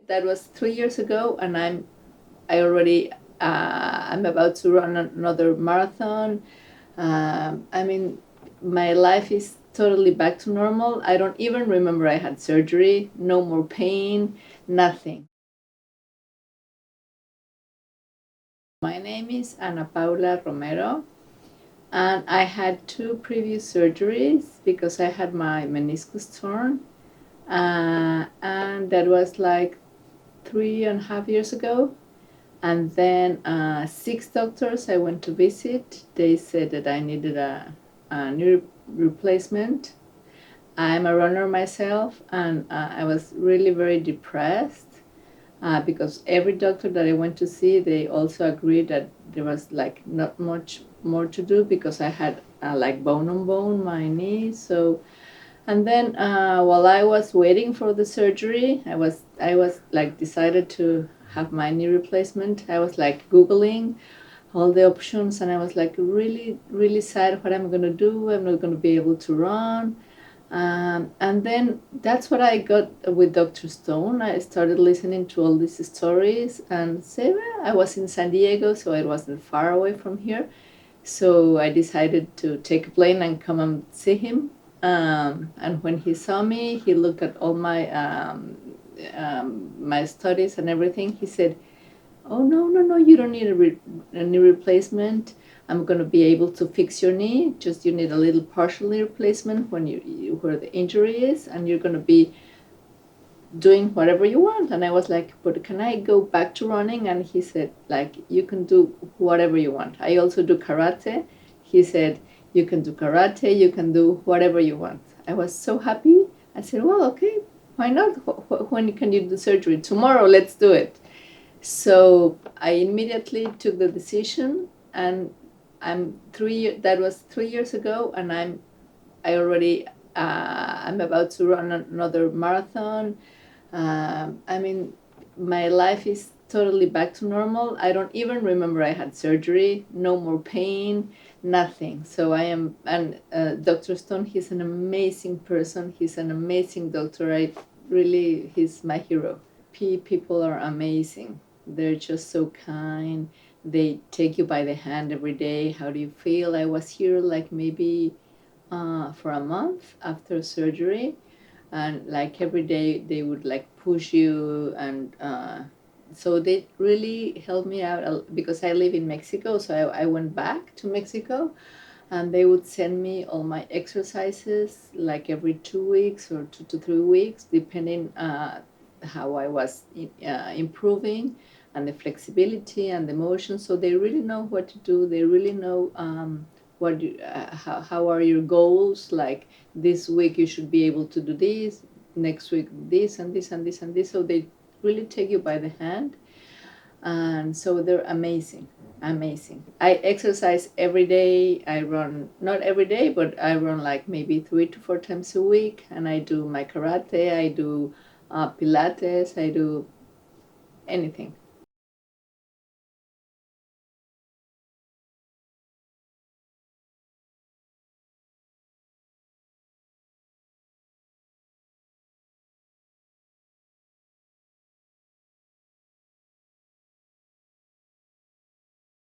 That was 3 years ago, and I already I'm about to run another marathon. I mean, my life is totally back to normal. I don't even remember I had surgery. No more pain, nothing. My name is Ana Paula Romero, and I had two previous surgeries because I had my meniscus torn, and that was like 3.5 years ago. And then six doctors I went to visit. They said that I needed a knee replacement. I'm a runner myself, and I was really very depressed because every doctor that I went to see, they also agreed that there was like not much more to do because I had like bone on bone my knee. So, and then while I was waiting for the surgery, I was like decided to have my knee replacement. I was like Googling all the options, and I was like really, really sad what I'm gonna do. I'm not gonna be able to run. And then that's what I got with Dr. Stone. I started listening to all these stories, and say, well, I was in San Diego, so it wasn't far away from here. So I decided to take a plane and come and see him. And when he saw me, he looked at all my studies and everything. He said, "Oh no, no, no! You don't need a knee replacement. I'm going to be able to fix your knee. Just you need a little partial knee replacement when where the injury is, and you're going to be doing whatever you want." And I was like, "But can I go back to running?" And he said, "Like you can do whatever you want. I also do karate." He said, "You can do karate. You can do whatever you want." I was so happy. I said, "Well, okay, why not? When can you do surgery? Tomorrow. Let's do it." So I immediately took the decision, and that was 3 years ago, and I already I'm about to run another marathon. I mean, my life is totally back to normal. I don't even remember I had surgery. No more pain, nothing. So I am, and Dr. Stone, he's an amazing person. He's an amazing doctor. He's my hero. People are amazing. They're just so kind. They take you by the hand every day. How do you feel? I was here like maybe for a month after surgery, and like every day they would like push you, and so they really helped me out because I live in Mexico. So I went back to Mexico, and they would send me all my exercises like every 2 weeks or 2 to 3 weeks, depending how I was improving, and the flexibility and the motion. So they really know what to do. They really know how are your goals. Like this week you should be able to do this. Next week this and this and this and this. So they really take you by the hand, and so they're amazing. Amazing. I exercise every day. I run, not every day, but I run like maybe 3 to 4 times a week, and I do my karate. I do Pilates. I do anything.